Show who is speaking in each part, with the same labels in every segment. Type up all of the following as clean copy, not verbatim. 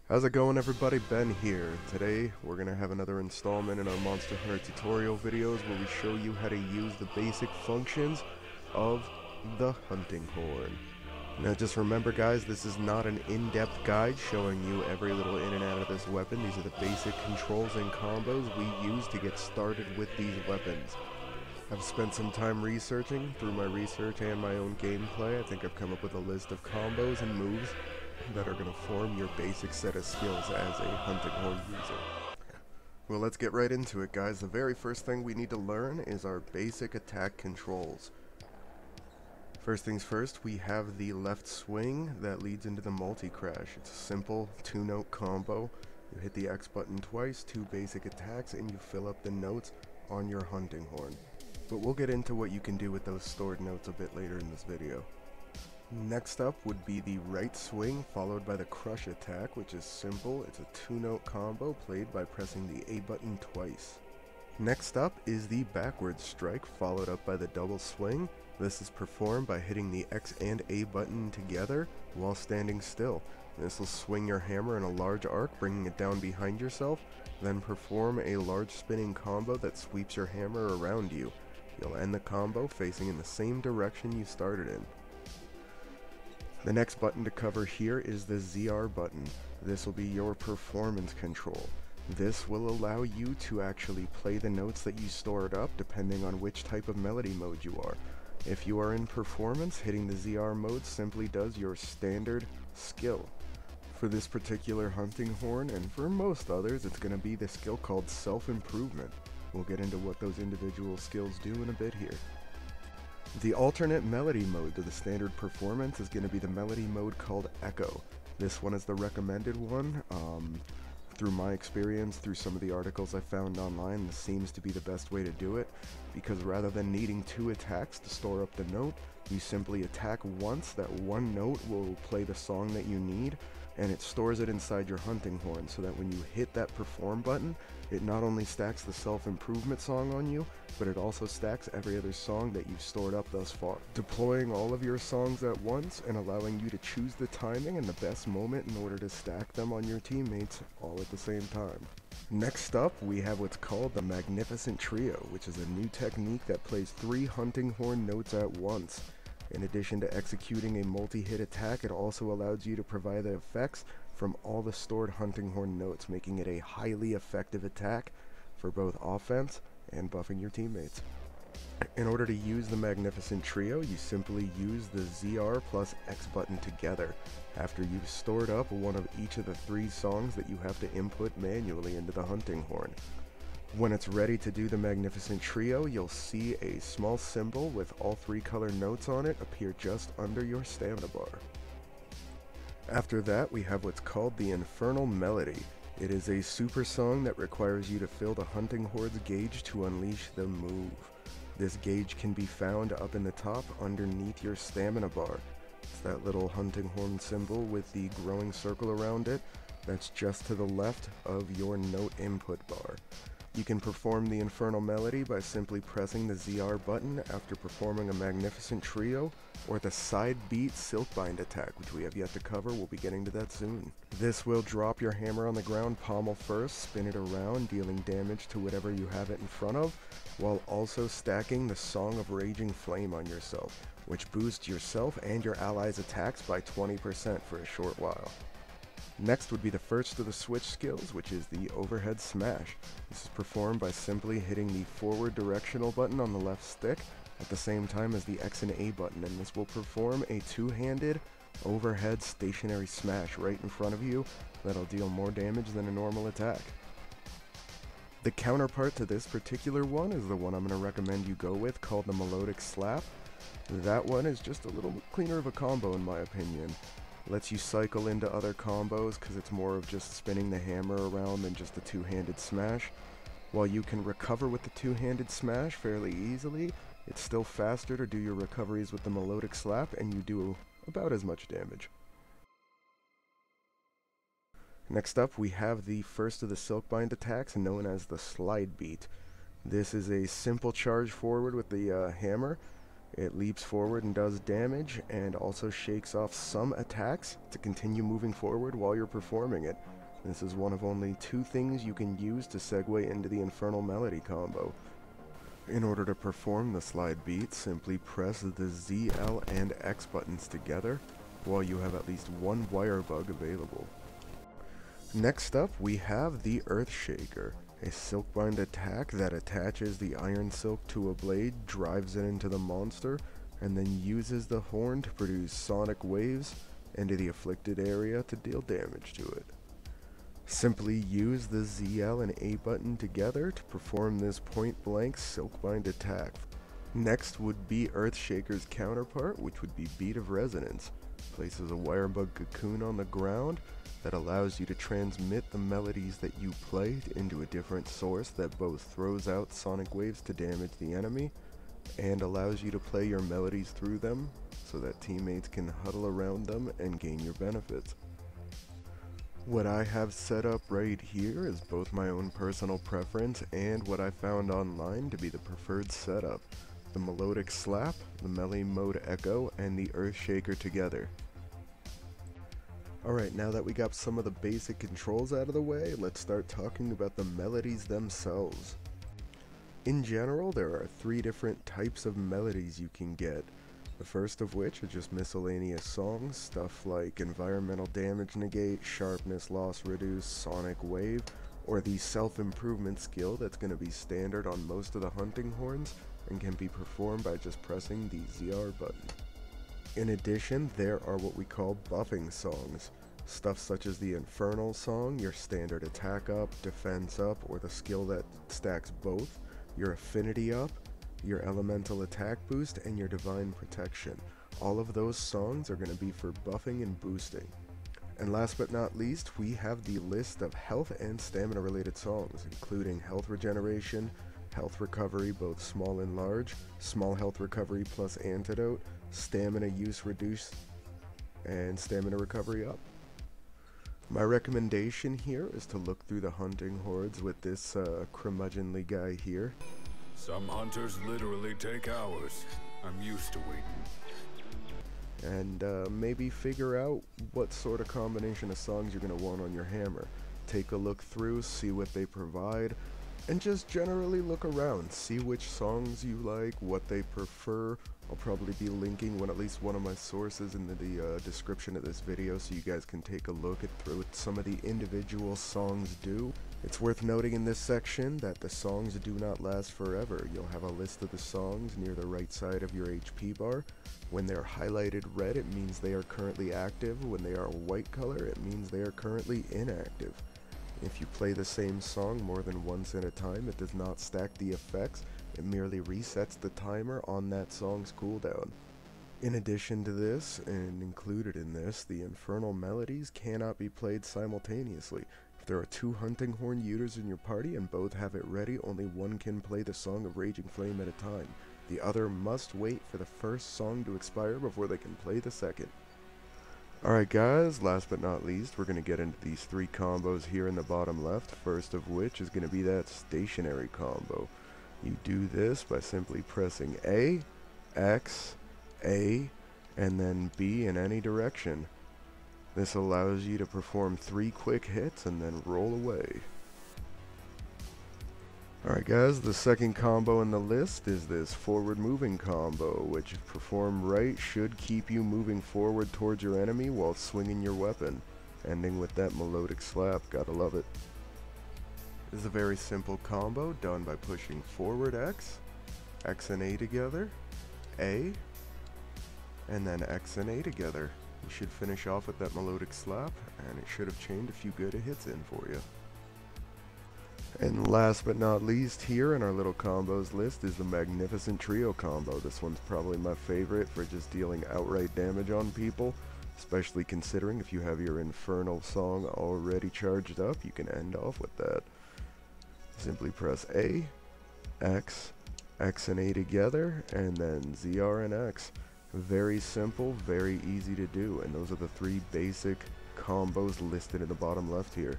Speaker 1: How's it going, everybody? Ben here. Today we're going to have another installment in our Monster Hunter tutorial videos where we show you how to use the basic functions of the Hunting Horn. Now just remember, guys, this is not an in-depth guide showing you every little in and out of this weapon. These are the basic controls and combos we use to get started with these weapons. I've spent some time researching. Through my research and my own gameplay, I think I've come up with a list of combos and moves that are going to form your basic set of skills as a Hunting Horn user. Well, let's get right into it, guys. The very first thing we need to learn is our basic attack controls. First things first, we have the left swing that leads into the multi-crash. It's a simple two-note combo. You hit the X button twice, two basic attacks, and you fill up the notes on your Hunting Horn. But we'll get into what you can do with those stored notes a bit later in this video. Next up would be the right swing followed by the crush attack, which is simple. It's a two-note combo played by pressing the A button twice. Next up is the backward strike followed up by the double swing. This is performed by hitting the X and A button together while standing still. This will swing your hammer in a large arc, bringing it down behind yourself, then perform a large spinning combo that sweeps your hammer around you. You'll end the combo facing in the same direction you started in. The next button to cover here is the ZR button. This will be your performance control. This will allow you to actually play the notes that you stored up depending on which type of melody mode you are. If you are in performance, hitting the ZR mode simply does your standard skill. For this particular Hunting Horn, and for most others, it's going to be the skill called self-improvement. We'll get into what those individual skills do in a bit here. The alternate melody mode to the standard performance is going to be the melody mode called Echo. This one is the recommended one. Through my experience, through some of the articles I found online, this seems to be the best way to do it, because rather than needing two attacks to store up the note, you simply attack once. That one note will play the song that you need, and it stores it inside your Hunting Horn, so that when you hit that perform button, it not only stacks the self-improvement song on you, but it also stacks every other song that you've stored up thus far, deploying all of your songs at once and allowing you to choose the timing and the best moment in order to stack them on your teammates all at the same time. Next up, we have what's called the Magnificent Trio, which is a new technique that plays 3 Hunting Horn notes at once. In addition to executing a multi-hit attack, it also allows you to provide the effects from all the stored Hunting Horn notes, making it a highly effective attack for both offense and buffing your teammates. In order to use the Magnificent Trio, you simply use the ZR plus X button together after you've stored up one of each of the 3 songs that you have to input manually into the Hunting Horn. When it's ready to do the Magnificent Trio, you'll see a small symbol with all 3 color notes on it appear just under your stamina bar. After that, we have what's called the Infernal Melody. It is a super song that requires you to fill the Hunting Horn's gauge to unleash the move. This gauge can be found up in the top underneath your stamina bar. It's that little Hunting Horn symbol with the growing circle around it. That's just to the left of your note input bar. You can perform the Infernal Melody by simply pressing the ZR button after performing a Magnificent Trio, or the side beat Silkbind attack, which we have yet to cover. We'll be getting to that soon. This will drop your hammer on the ground pommel first, spin it around, dealing damage to whatever you have it in front of, while also stacking the Song of Raging Flame on yourself, which boosts yourself and your allies' attacks by 20% for a short while. Next would be the first of the switch skills, which is the overhead smash. This is performed by simply hitting the forward directional button on the left stick at the same time as the X and A button, and this will perform a two-handed overhead stationary smash right in front of you that'll deal more damage than a normal attack. The counterpart to this particular one is the one I'm going to recommend you go with, called the Melodic Slap. That one is just a little cleaner of a combo in my opinion. Lets you cycle into other combos because it's more of just spinning the hammer around than just a two-handed smash. While you can recover with the two-handed smash fairly easily, it's still faster to do your recoveries with the Melodic Slap, and you do about as much damage. Next up, we have the first of the Silkbind attacks, known as the Slide Beat. This is a simple charge forward with the hammer. It leaps forward and does damage, and also shakes off some attacks to continue moving forward while you're performing it. This is one of only 2 things you can use to segue into the Infernal Melody combo. In order to perform the slide beat, simply press the Z, L, and X buttons together while you have at least one wire bug available. Next up, we have the Earth Shaker, a silkbind attack that attaches the iron silk to a blade, drives it into the monster, and then uses the horn to produce sonic waves into the afflicted area to deal damage to it. Simply use the ZL and A button together to perform this point-blank silkbind attack. Next would be Earthshaker's counterpart, which would be Beat of Resonance. Places a wirebug cocoon on the ground that allows you to transmit the melodies that you played into a different source that both throws out sonic waves to damage the enemy and allows you to play your melodies through them so that teammates can huddle around them and gain your benefits. What I have set up right here is both my own personal preference and what I found online to be the preferred setup. The Melodic Slap, the Melee Mode Echo, and the Earthshaker together. Alright, now that we got some of the basic controls out of the way, let's start talking about the melodies themselves. In general, there are 3 different types of melodies you can get. The first of which are just miscellaneous songs, stuff like Environmental Damage Negate, Sharpness Loss Reduce, Sonic Wave, or the Self-Improvement skill that's going to be standard on most of the Hunting Horns and can be performed by just pressing the ZR button. In addition, there are what we call buffing songs, stuff such as the Infernal song, your standard attack up, defense up, or the skill that stacks both, your affinity up, your elemental attack boost, and your divine protection. All of those songs are going to be for buffing and boosting. And last but not least, we have the list of health and stamina related songs, including health regeneration, health recovery both small and large, small health recovery plus antidote, stamina use reduce, and stamina recovery up. My recommendation here is to look through the hunting hordes with this curmudgeonly guy here.
Speaker 2: Some hunters literally take hours. I'm used to waiting.
Speaker 1: And maybe figure out what sort of combination of songs you're going to want on your hammer. Take a look through, see what they provide, and just generally look around. See which songs you like, what they prefer. I'll probably be linking at least one of my sources in the description of this video so you guys can take a look at what some of the individual songs do. It's worth noting in this section that the songs do not last forever. You'll have a list of the songs near the right side of your HP bar. When they're highlighted red, it means they are currently active. When they are white color, it means they are currently inactive. If you play the same song more than once at a time, it does not stack the effects. It merely resets the timer on that song's cooldown. In addition to this, and included in this, the Infernal Melodies cannot be played simultaneously. If there are 2 Hunting Horn users in your party and both have it ready, only one can play the Song of Raging Flame at a time. The other must wait for the first song to expire before they can play the second. Alright guys, last but not least, we're going to get into these 3 combos here in the bottom left, first of which is going to be that stationary combo. You do this by simply pressing A, X, A, and then B in any direction. This allows you to perform 3 quick hits and then roll away. Alright guys, the second combo in the list is this forward moving combo, which if performed right should keep you moving forward towards your enemy while swinging your weapon, ending with that melodic slap. Gotta love it. This is a very simple combo done by pushing forward X, X and A together, A, and then X and A together. You should finish off with that melodic slap, and it should have chained a few good hits in for you. And last but not least here in our little combos list is the Magnificent Trio combo. This one's probably my favorite for just dealing outright damage on people, especially considering if you have your Infernal song already charged up, you can end off with that. Simply press A, X, X and A together, and then ZR and X. Very simple, very easy to do, and those are the 3 basic combos listed in the bottom left here.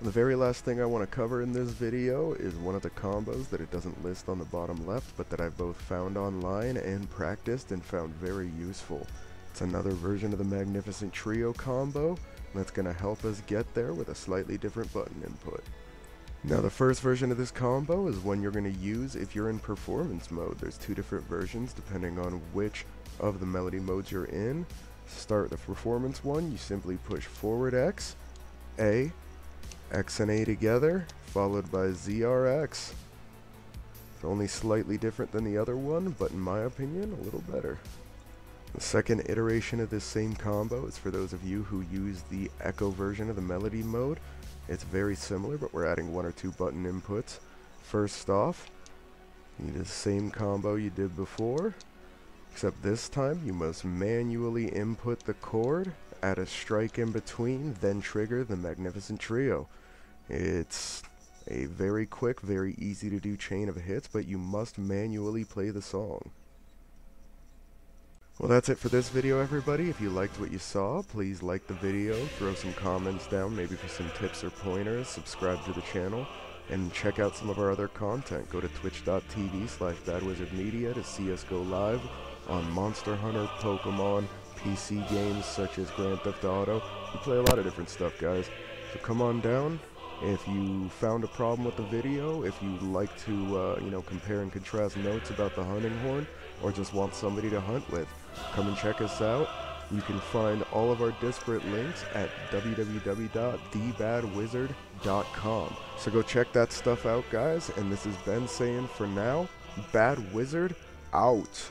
Speaker 1: The very last thing I want to cover in this video is one of the combos that it doesn't list on the bottom left, but that I've both found online and practiced and found very useful. It's another version of the Magnificent Trio combo, that's going to help us get there with a slightly different button input. Now the first version of this combo is one you're going to use if you're in performance mode. There's two different versions depending on which of the melody modes you're in. Start the performance one, you simply push forward X, A, X and A together, followed by ZRX. It's only slightly different than the other one, but in my opinion, a little better. The second iteration of this same combo is for those of you who use the echo version of the melody mode. It's very similar, but we're adding one or two button inputs. First off, you do the same combo you did before, except this time you must manually input the chord, add a strike in between, then trigger the Magnificent Trio. It's a very quick, very easy to do chain of hits, but you must manually play the song. Well, that's it for this video, everybody. If you liked what you saw, please like the video, throw some comments down, maybe for some tips or pointers, subscribe to the channel, and check out some of our other content. Go to twitch.tv/badwizardmedia to see us go live on Monster Hunter, Pokemon, PC games such as Grand Theft Auto. We play a lot of different stuff, guys. So come on down. If you found a problem with the video, if you'd like to, compare and contrast notes about the Hunting Horn, or just want somebody to hunt with, come and check us out. You can find all of our disparate links at www.thebadwizard.com. So go check that stuff out, guys. And this is Ben saying, for now, Bad Wizard out.